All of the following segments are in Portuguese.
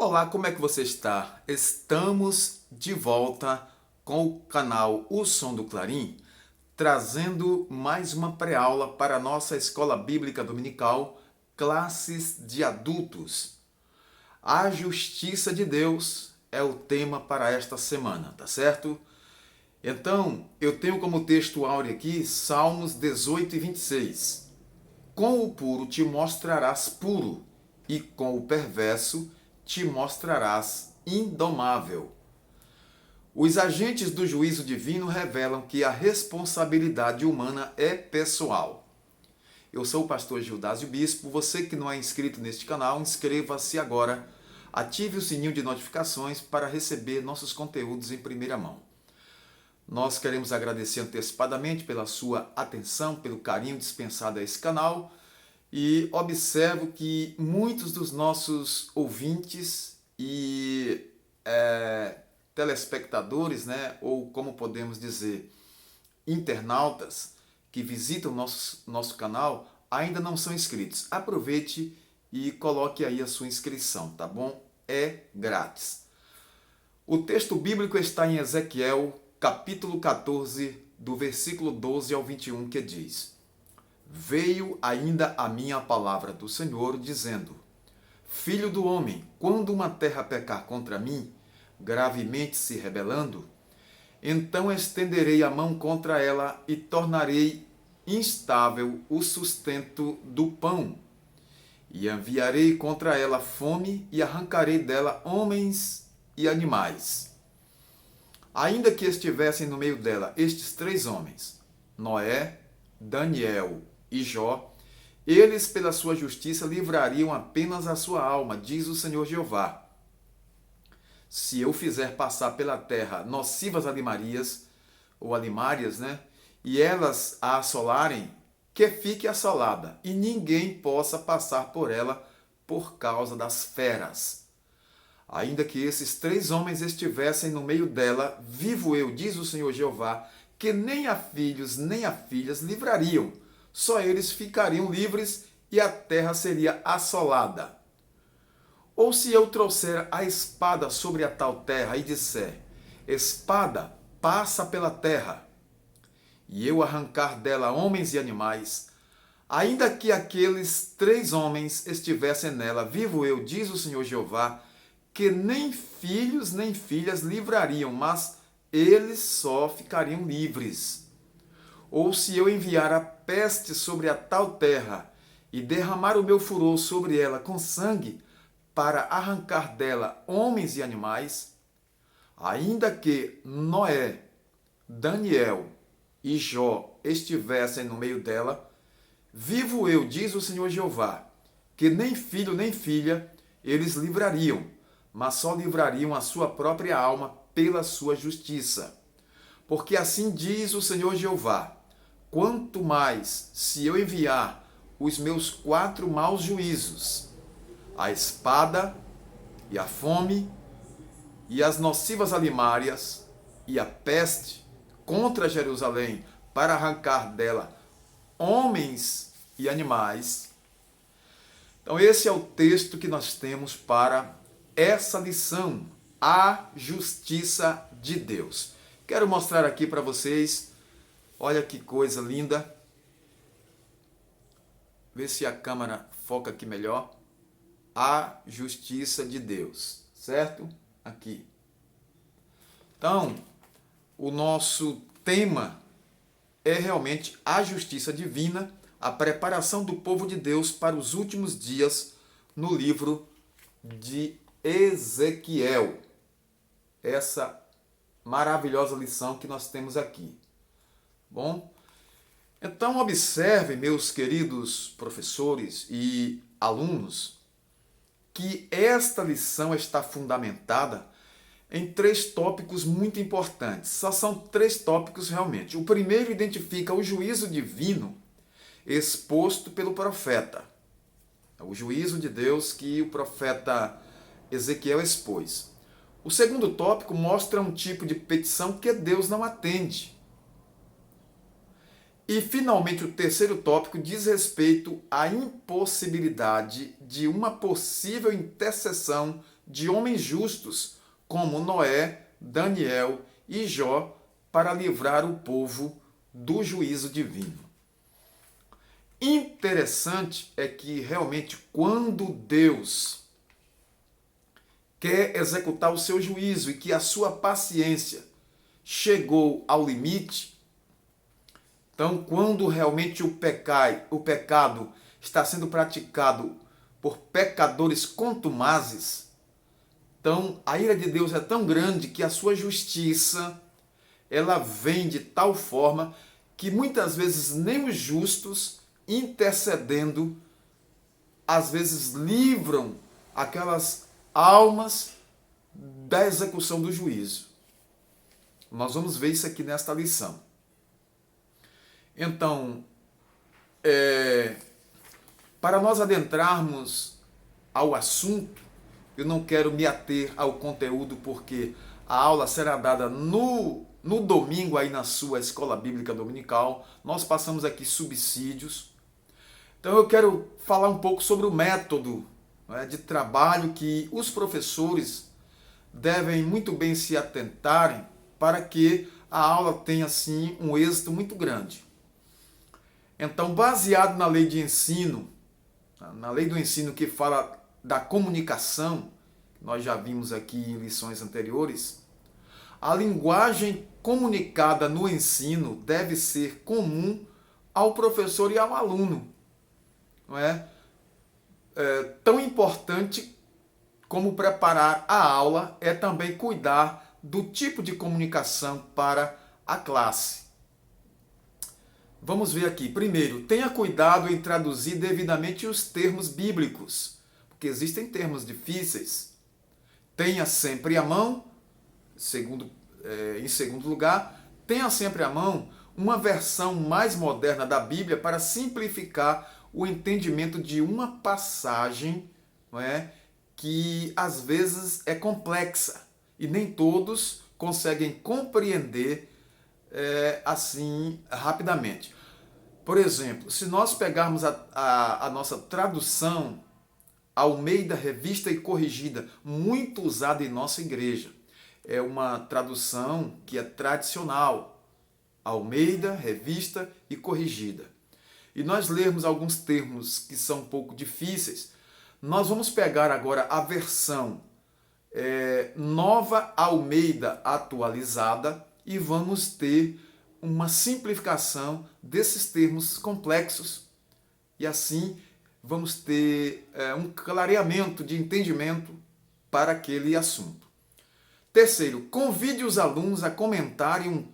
Olá, como é que você está? Estamos de volta com o canal O Som do Clarim, trazendo mais uma pré-aula para a nossa Escola Bíblica Dominical, Classes de Adultos. A Justiça de Deus é o tema para esta semana, tá certo? Então, eu tenho como texto áureo aqui Salmos 18 e 26. Com o puro te mostrarás puro, e com o perverso te mostrarás indomável. Os agentes do juízo divino revelam que a responsabilidade humana é pessoal. Eu sou o pastor Gildásio Bispo. Você que não é inscrito neste canal, inscreva-se agora. Ative o sininho de notificações para receber nossos conteúdos em primeira mão. Nós queremos agradecer antecipadamente pela sua atenção, pelo carinho dispensado a esse canal. E observo que muitos dos nossos ouvintes e telespectadores, né, ou como podemos dizer, internautas que visitam nosso canal, ainda não são inscritos. Aproveite e coloque aí a sua inscrição, tá bom? É grátis. O texto bíblico está em Ezequiel, capítulo 14, do versículo 12 ao 21, que diz: Veio ainda a minha palavra do Senhor, dizendo: Filho do homem, quando uma terra pecar contra mim, gravemente se rebelando, então estenderei a mão contra ela e tornarei instável o sustento do pão. E enviarei contra ela fome e arrancarei dela homens e animais. Ainda que estivessem no meio dela estes três homens, Noé, Daniel e Jó, eles pela sua justiça livrariam apenas a sua alma, diz o Senhor Jeová. Se eu fizer passar pela terra nocivas alimarias, ou alimárias, né, e elas a assolarem, que fique assolada, e ninguém possa passar por ela por causa das feras. Ainda que esses três homens estivessem no meio dela, vivo eu, diz o Senhor Jeová, que nem a filhos nem a filhas livrariam, só eles ficariam livres e a terra seria assolada. Ou se eu trouxer a espada sobre a tal terra e disser: Espada, passa pela terra, e eu arrancar dela homens e animais, ainda que aqueles três homens estivessem nela, vivo eu, diz o Senhor Jeová, que nem filhos nem filhas livrariam, mas eles só ficariam livres. Ou se eu enviar a peste sobre a tal terra e derramar o meu furor sobre ela com sangue, para arrancar dela homens e animais, ainda que Noé, Daniel e Jó estivessem no meio dela, vivo eu, diz o Senhor Jeová, que nem filho nem filha eles livrariam, mas só livrariam a sua própria alma pela sua justiça. Porque assim diz o Senhor Jeová: quanto mais se eu enviar os meus 4 maus juízos, a espada e a fome e as nocivas alimárias e a peste contra Jerusalém, para arrancar dela homens e animais. Então esse é o texto que nós temos para essa lição, a justiça de Deus. Quero mostrar aqui para vocês, olha que coisa linda. Vê se a câmera foca aqui melhor. A justiça de Deus, certo? Aqui. Então, o nosso tema é realmente a justiça divina, a preparação do povo de Deus para os últimos dias no livro de Ezequiel. Essa maravilhosa lição que nós temos aqui. Bom, então observe, meus queridos professores e alunos, que esta lição está fundamentada em 3 tópicos muito importantes. Só são 3 tópicos realmente. O primeiro identifica o juízo divino exposto pelo profeta. O juízo de Deus que o profeta Ezequiel expôs. O segundo tópico mostra um tipo de petição que Deus não atende. E, finalmente, o terceiro tópico diz respeito à impossibilidade de uma possível intercessão de homens justos, como Noé, Daniel e Jó, para livrar o povo do juízo divino. Interessante é que realmente quando Deus quer executar o seu juízo e que a sua paciência chegou ao limite, então quando realmente o pecado está sendo praticado por pecadores contumazes, então a ira de Deus é tão grande que a sua justiça ela vem de tal forma que muitas vezes nem os justos intercedendo às vezes livram aquelas almas da execução do juízo. Nós vamos ver isso aqui nesta lição. Então, para nós adentrarmos ao assunto, eu não quero me ater ao conteúdo porque a aula será dada no domingo aí na sua escola bíblica dominical. Nós passamos aqui subsídios. Então eu quero falar um pouco sobre o método, né, de trabalho que os professores devem muito bem se atentarem para que a aula tenha assim um êxito muito grande. Então, baseado na lei de ensino, na lei do ensino que fala da comunicação, nós já vimos aqui em lições anteriores, a linguagem comunicada no ensino deve ser comum ao professor e ao aluno. Não é? Tão importante como preparar a aula é também cuidar do tipo de comunicação para a classe. Vamos ver aqui. Primeiro, tenha cuidado em traduzir devidamente os termos bíblicos, porque existem termos difíceis. Tenha sempre à mão, em segundo lugar, tenha sempre à mão uma versão mais moderna da Bíblia para simplificar o entendimento de uma passagem, não é, que às vezes é complexa e nem todos conseguem compreender assim rapidamente. Por exemplo, se nós pegarmos a nossa tradução Almeida Revista e Corrigida, muito usada em nossa igreja, é uma tradução que é tradicional, Almeida Revista e Corrigida. E nós lermos alguns termos que são um pouco difíceis, nós vamos pegar agora a versão Nova Almeida atualizada e vamos ter uma simplificação desses termos complexos e assim vamos ter um clareamento de entendimento para aquele assunto. Terceiro, convide os alunos a comentarem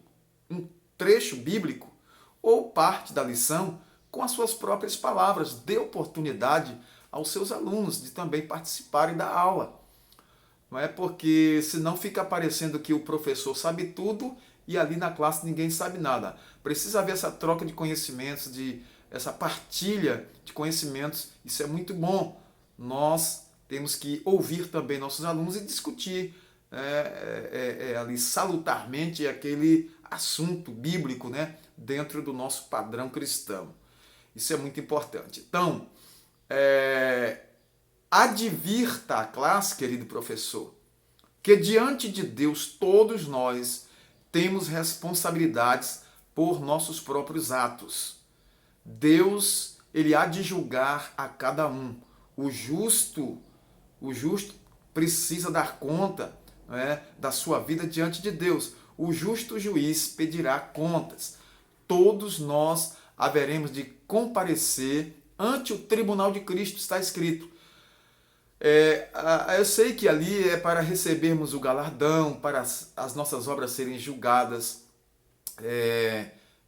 um trecho bíblico ou parte da lição com as suas próprias palavras. Dê oportunidade aos seus alunos de também participarem da aula. Não é porque senão fica parecendo que o professor sabe tudo e ali na classe ninguém sabe nada. Precisa haver essa troca de conhecimentos, essa partilha de conhecimentos. Isso é muito bom. Nós temos que ouvir também nossos alunos e discutir ali salutarmente aquele assunto bíblico, né, dentro do nosso padrão cristão. Isso é muito importante. Então, advirta a classe, querido professor, que diante de Deus todos nós temos responsabilidades por nossos próprios atos. Deus, ele há de julgar a cada um. O justo precisa dar conta, da sua vida diante de Deus. O justo juiz pedirá contas. Todos nós haveremos de comparecer ante o tribunal de Cristo, está escrito. Eu sei que ali é para recebermos o galardão, para as nossas obras serem julgadas,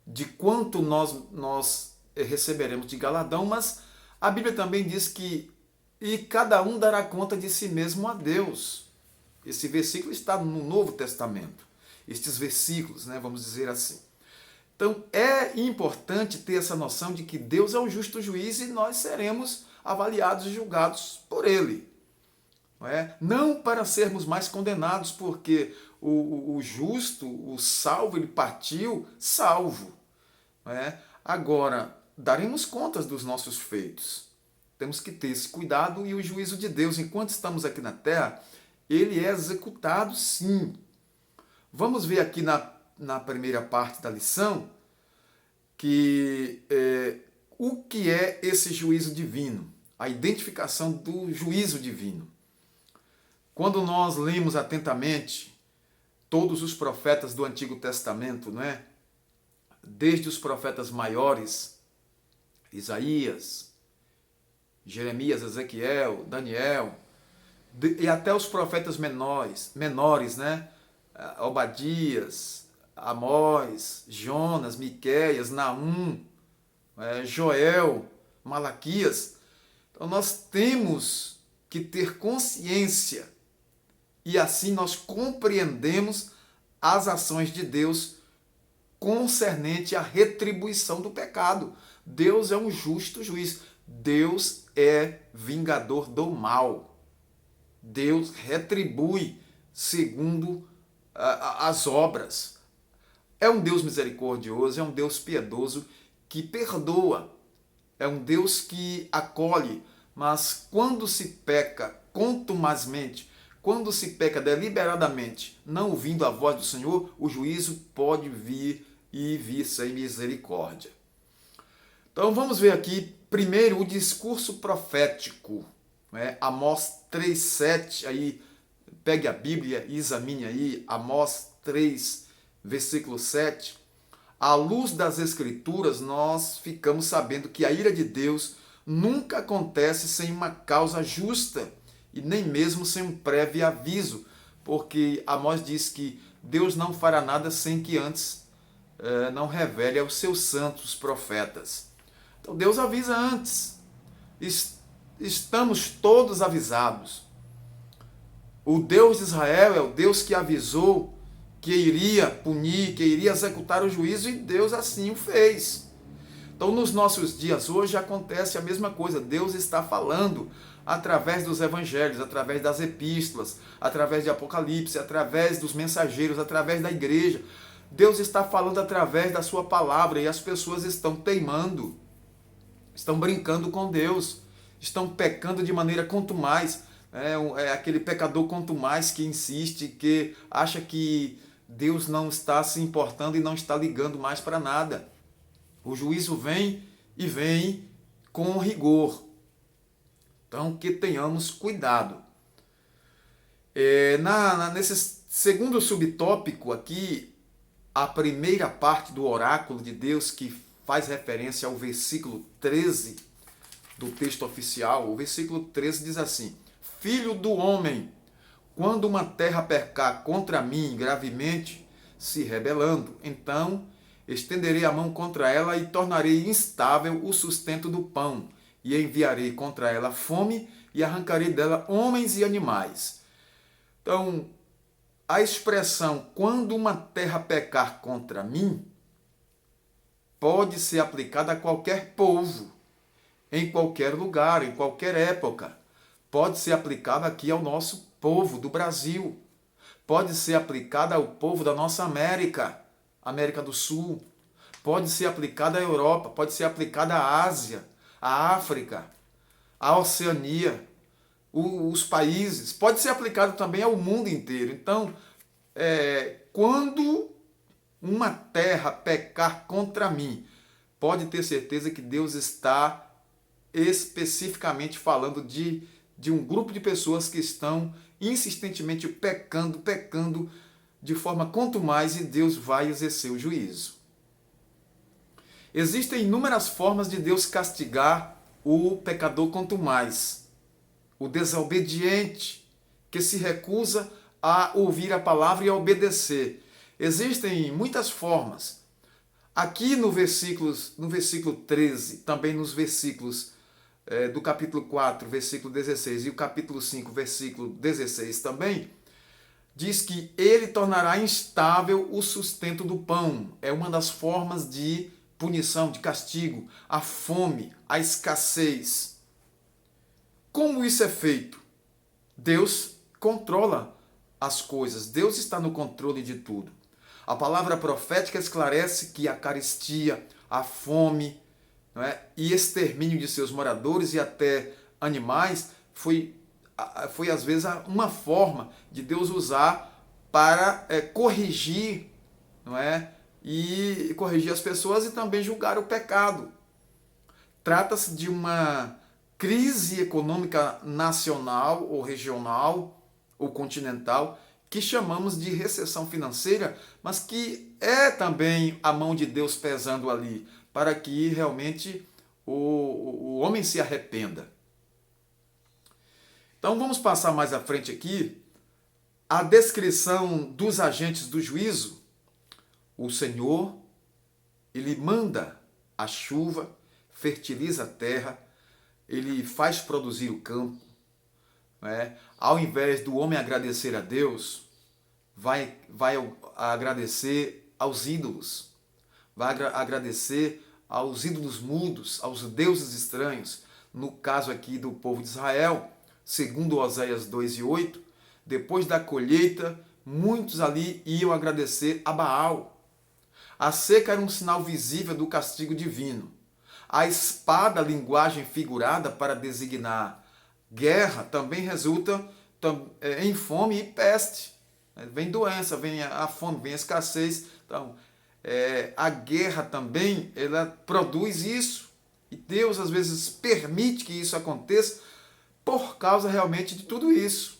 de quanto nós receberemos de galardão, mas a Bíblia também diz que e cada um dará conta de si mesmo a Deus. Esse versículo está no Novo Testamento. Estes versículos, vamos dizer assim. Então é importante ter essa noção de que Deus é o justo juiz e nós seremos avaliados e julgados por Ele. Não para sermos mais condenados, porque o justo, o salvo, ele partiu salvo. Agora, daremos contas dos nossos feitos. Temos que ter esse cuidado, e o juízo de Deus, enquanto estamos aqui na terra, ele é executado sim. Vamos ver aqui na primeira parte da lição o que é esse juízo divino, a identificação do juízo divino. Quando nós lemos atentamente todos os profetas do Antigo Testamento, não é? Desde os profetas maiores, Isaías, Jeremias, Ezequiel, Daniel, e até os profetas menores, né? Obadias, Amós, Jonas, Miqueias, Naum, Joel, Malaquias. Então nós temos que ter consciência, e assim nós compreendemos as ações de Deus concernente à retribuição do pecado. Deus é um justo juiz. Deus é vingador do mal. Deus retribui segundo as obras. É um Deus misericordioso, é um Deus piedoso que perdoa. É um Deus que acolhe, mas quando se peca contumazmente, quando se peca deliberadamente, não ouvindo a voz do Senhor, o juízo pode vir e vir sem misericórdia. Então vamos ver aqui primeiro o discurso profético, né? Amós 3:7, aí pegue a Bíblia e examine aí, Amós 3, versículo 7. À luz das Escrituras, nós ficamos sabendo que a ira de Deus nunca acontece sem uma causa justa, e nem mesmo sem um prévio aviso, porque Amós diz que Deus não fará nada sem que antes não revele aos seus santos profetas. Então Deus avisa antes. Estamos todos avisados. O Deus de Israel é o Deus que avisou que iria punir, que iria executar o juízo, e Deus assim o fez. Então nos nossos dias hoje acontece a mesma coisa. Deus está falando através dos evangelhos, através das epístolas, através de Apocalipse, através dos mensageiros, através da igreja. Deus está falando através da sua palavra, e as pessoas estão teimando, estão brincando com Deus, estão pecando de maneira contumaz. É aquele pecador contumaz que insiste, que acha que Deus não está se importando e não está ligando mais para nada. O juízo vem, e vem com rigor. Então, que tenhamos cuidado. Nesse segundo subtópico aqui, a primeira parte do oráculo de Deus, que faz referência ao versículo 13 do texto oficial, o versículo 13 diz assim: Filho do homem, quando uma terra pecar contra mim gravemente, se rebelando, então estenderei a mão contra ela e tornarei instável o sustento do pão, e enviarei contra ela fome e arrancarei dela homens e animais. Então, a expressão quando uma terra pecar contra mim pode ser aplicada a qualquer povo, em qualquer lugar, em qualquer época. Pode ser aplicada aqui ao nosso povo do Brasil. Pode ser aplicada ao povo da nossa América, América do Sul. Pode ser aplicada à Europa, pode ser aplicada à Ásia, à África, à Oceania, os países. Pode ser aplicado também ao mundo inteiro. Então, quando uma terra pecar contra mim, pode ter certeza que Deus está especificamente falando de um grupo de pessoas que estão insistentemente pecando de forma contumaz, e Deus vai exercer o juízo. Existem inúmeras formas de Deus castigar o pecador contumaz, o desobediente, que se recusa a ouvir a palavra e a obedecer. Existem muitas formas. Aqui no versículo 13, também nos versículos do capítulo 4, versículo 16, e o capítulo 5, versículo 16 também, diz que ele tornará instável o sustento do pão. É uma das formas de punição, de castigo, a fome, a escassez. Como isso é feito? Deus controla as coisas, Deus está no controle de tudo. A palavra profética esclarece que a carestia, a fome, não é? E extermínio de seus moradores e até animais foi às vezes uma forma de Deus usar para corrigir, não é? E corrigir as pessoas e também julgar o pecado. Trata-se de uma crise econômica nacional ou regional ou continental que chamamos de recessão financeira, mas que é também a mão de Deus pesando ali para que realmente o homem se arrependa. Então vamos passar mais à frente aqui a descrição dos agentes do juízo. O Senhor, ele manda a chuva, fertiliza a terra, ele faz produzir o campo. Né? Ao invés do homem agradecer a Deus, vai agradecer aos ídolos, vai agradecer aos ídolos mudos, aos deuses estranhos. No caso aqui do povo de Israel, segundo Oséias 2:8, depois da colheita, muitos ali iam agradecer a Baal. A seca era um sinal visível do castigo divino. A espada, linguagem figurada para designar guerra, também resulta em fome e peste. Vem doença, vem a fome, vem a escassez. Então, a guerra também, ela produz isso. E Deus, às vezes, permite que isso aconteça por causa realmente de tudo isso.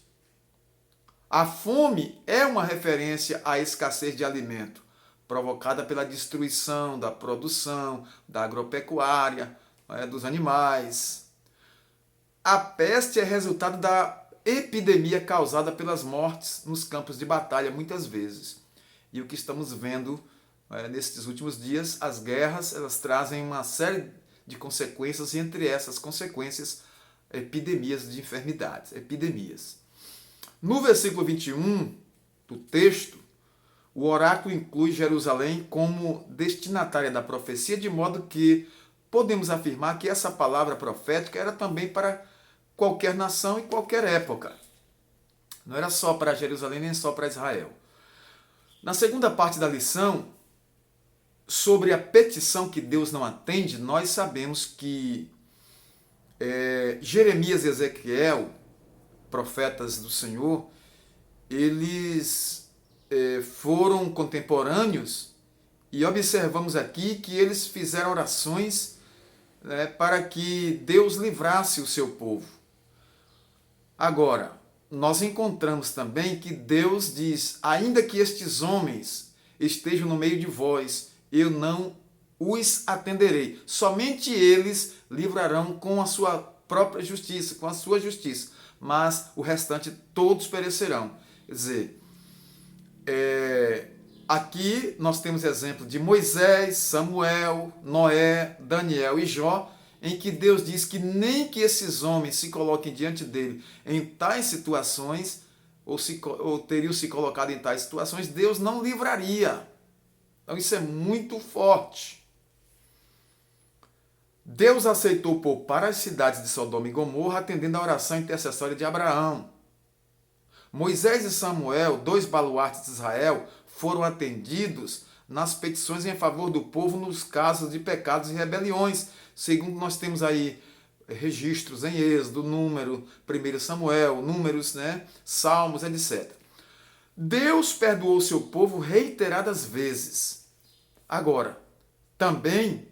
A fome é uma referência à escassez de alimento, provocada pela destruição da produção, da agropecuária, dos animais. A peste é resultado da epidemia causada pelas mortes nos campos de batalha, muitas vezes. E o que estamos vendo nesses últimos dias, as guerras, elas trazem uma série de consequências, e entre essas consequências, epidemias de enfermidades, epidemias. No versículo 21 do texto, o oráculo inclui Jerusalém como destinatária da profecia, de modo que podemos afirmar que essa palavra profética era também para qualquer nação e qualquer época. Não era só para Jerusalém, nem só para Israel. Na segunda parte da lição, sobre a petição que Deus não atende, nós sabemos que Jeremias e Ezequiel, profetas do Senhor, eles foram contemporâneos, e observamos aqui que eles fizeram orações para que Deus livrasse o seu povo. Agora, nós encontramos também que Deus diz: ainda que estes homens estejam no meio de vós, eu não os atenderei. Somente eles livrarão com a sua própria justiça, com a sua justiça, mas o restante todos perecerão. Quer dizer, aqui nós temos exemplo de Moisés, Samuel, Noé, Daniel e Jó, em que Deus diz que nem que esses homens se coloquem diante dele em tais situações, ou teriam se colocado em tais situações, Deus não livraria. Então isso é muito forte. Deus aceitou poupar as cidades de Sodoma e Gomorra, atendendo à oração intercessória de Abraão. Moisés e Samuel, 2 baluartes de Israel, foram atendidos nas petições em favor do povo nos casos de pecados e rebeliões, segundo nós temos aí registros em Êxodo, Número, 1 Samuel, Números, Salmos, etc. Deus perdoou o seu povo reiteradas vezes. Agora, também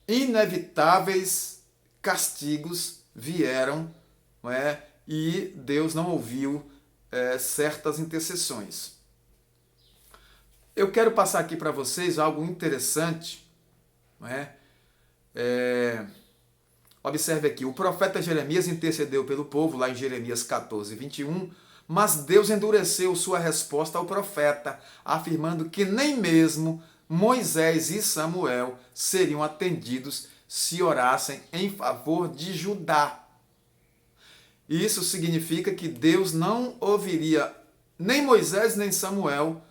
inevitáveis castigos vieram, e Deus não ouviu certas intercessões. Eu quero passar aqui para vocês algo interessante. Observe aqui, o profeta Jeremias intercedeu pelo povo, lá em Jeremias 14:21, mas Deus endureceu sua resposta ao profeta, afirmando que nem mesmo Moisés e Samuel seriam atendidos se orassem em favor de Judá. Isso significa que Deus não ouviria nem Moisés nem Samuel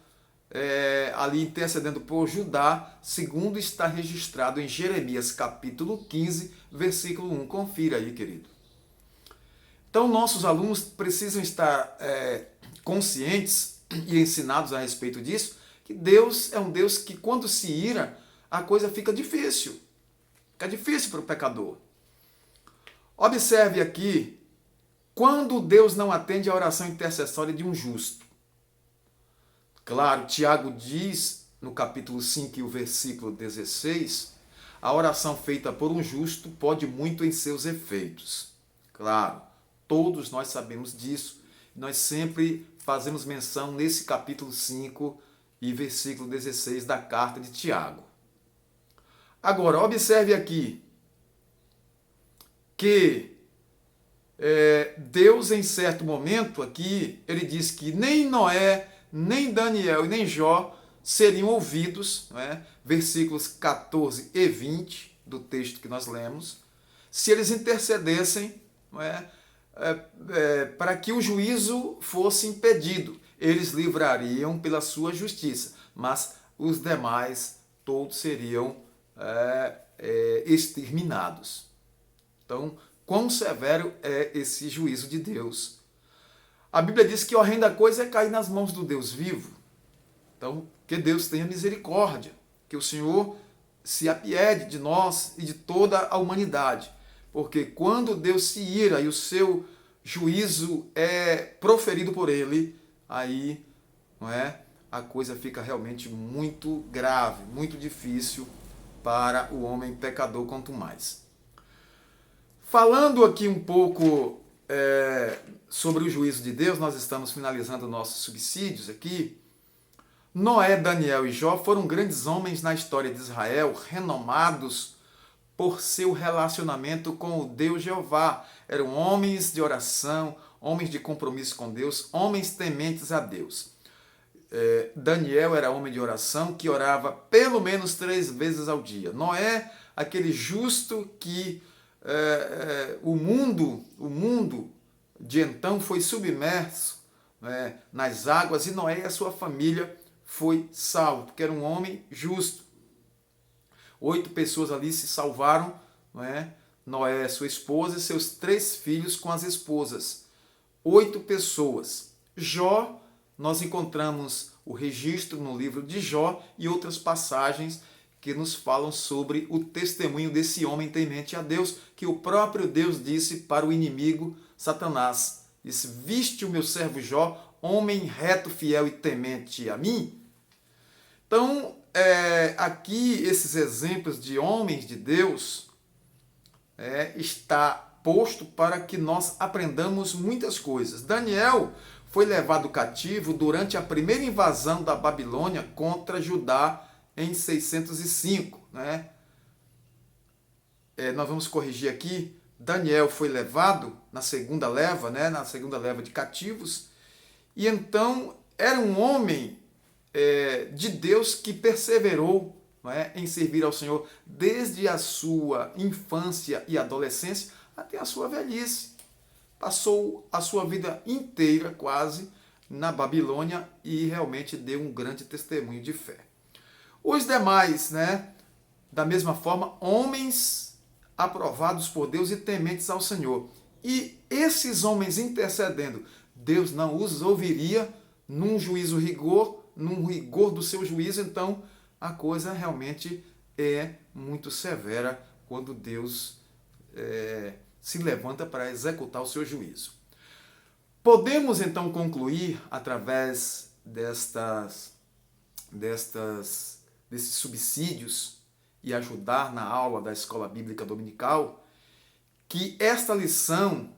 ali intercedendo por Judá, segundo está registrado em Jeremias capítulo 15, versículo 1. Confira aí, querido. Então, nossos alunos precisam estar conscientes e ensinados a respeito disso, que Deus é um Deus que, quando se ira, a coisa fica difícil. Fica difícil para o pecador. Observe aqui, quando Deus não atende à oração intercessória de um justo. Claro, Tiago diz, no capítulo 5 e o versículo 16, a oração feita por um justo pode muito em seus efeitos. Claro, todos nós sabemos disso. Nós sempre fazemos menção nesse capítulo 5 e versículo 16 da carta de Tiago. Agora, observe aqui que Deus, em certo momento aqui, ele diz que nem Noé, nem Daniel e nem Jó seriam ouvidos, não é? Versículos 14 e 20 do texto que nós lemos, se eles intercedessem, não é? Para que o juízo fosse impedido. Eles livrariam pela sua justiça, mas os demais todos seriam exterminados. Então, quão severo é esse juízo de Deus. A Bíblia diz que horrenda coisa é cair nas mãos do Deus vivo. Então, que Deus tenha misericórdia, que o Senhor se apiede de nós e de toda a humanidade. Porque quando Deus se ira e o seu juízo é proferido por ele, aí, não é, a coisa fica realmente muito grave, muito difícil para o homem pecador, quanto mais. Falando aqui um pouco sobre o juízo de Deus, nós estamos finalizando nossos subsídios aqui. Noé, Daniel e Jó foram grandes homens na história de Israel, renomados por seu relacionamento com o Deus Jeová. Eram homens de oração, homens de compromisso com Deus, homens tementes a Deus. Daniel era homem de oração que orava pelo menos 3 vezes ao dia. Noé, aquele justo que o mundo de então foi submerso, né, nas águas, e Noé e a sua família foi salvo, porque era um homem justo. 8 pessoas ali se salvaram, não é? Noé, sua esposa e seus 3 filhos com as esposas. 8 pessoas. Jó, nós encontramos o registro no livro de Jó e outras passagens que nos falam sobre o testemunho desse homem temente a Deus, que o próprio Deus disse para o inimigo Satanás. Disse: viste o meu servo Jó, homem reto, fiel e temente a mim? Então, aqui esses exemplos de homens de Deus está posto para que nós aprendamos muitas coisas. Daniel foi levado cativo durante a primeira invasão da Babilônia contra Judá em 605. Né? Nós vamos corrigir aqui. Daniel foi levado na segunda leva, né? Na segunda leva de cativos, e então era um homem de Deus que perseverou, não é, em servir ao Senhor desde a sua infância e adolescência até a sua velhice. Passou a sua vida inteira quase na Babilônia e realmente deu um grande testemunho de fé. Os demais, né, da mesma forma, homens aprovados por Deus e tementes ao Senhor. E esses homens intercedendo, Deus não os ouviria num rigor do seu juízo. Então a coisa realmente é muito severa quando Deus se levanta para executar o seu juízo. Podemos então concluir, através desses subsídios e ajudar na aula da Escola Bíblica Dominical, que esta lição,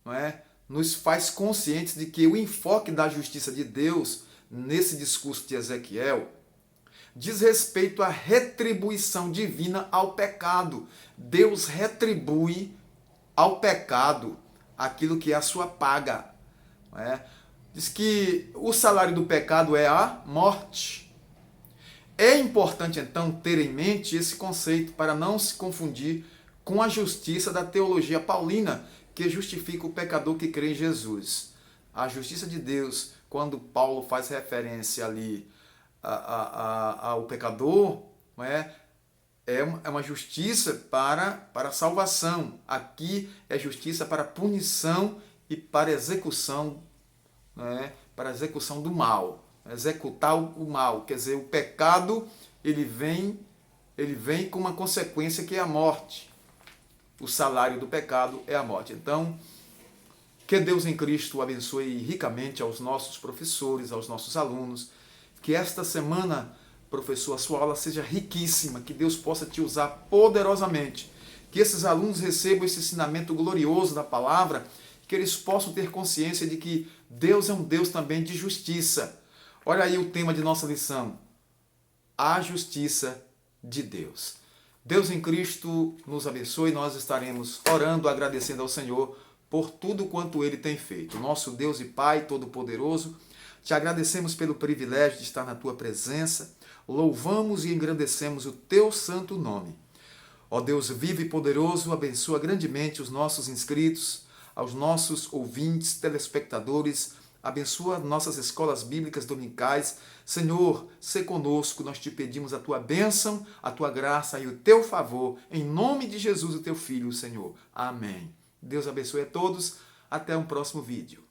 não é, nos faz conscientes de que o enfoque da justiça de Deus nesse discurso de Ezequiel diz respeito à retribuição divina ao pecado. Deus retribui ao pecado aquilo que é a sua paga. Não é? Diz que o salário do pecado é a morte. É importante, então, ter em mente esse conceito para não se confundir com a justiça da teologia paulina, que justifica o pecador que crê em Jesus. A justiça de Deus, quando Paulo faz referência ali ao pecador, não é? É uma justiça para a salvação. Aqui é justiça para punição e para execução, né? Para execução do mal. Executar o mal, quer dizer, o pecado ele vem ele vem com uma consequência que é a morte. O salário do pecado é a morte. Então, que Deus em Cristo abençoe ricamente aos nossos professores, aos nossos alunos. Que esta semana, professor, a sua aula seja riquíssima, que Deus possa te usar poderosamente. Que esses alunos recebam esse ensinamento glorioso da palavra, que eles possam ter consciência de que Deus é um Deus também de justiça. Olha aí o tema de nossa lição: a justiça de Deus. Deus em Cristo nos abençoe, nós estaremos orando, agradecendo ao Senhor por tudo quanto Ele tem feito. Nosso Deus e Pai Todo-Poderoso, te agradecemos pelo privilégio de estar na Tua presença, louvamos e engrandecemos o Teu santo nome. Ó Deus vivo e poderoso, abençoa grandemente os nossos inscritos, aos nossos ouvintes, telespectadores, abençoa nossas escolas bíblicas dominicais. Senhor, sê conosco, nós te pedimos a tua bênção, a tua graça e o teu favor, em nome de Jesus, o teu Filho, Senhor. Amém. Deus abençoe a todos. Até um próximo vídeo.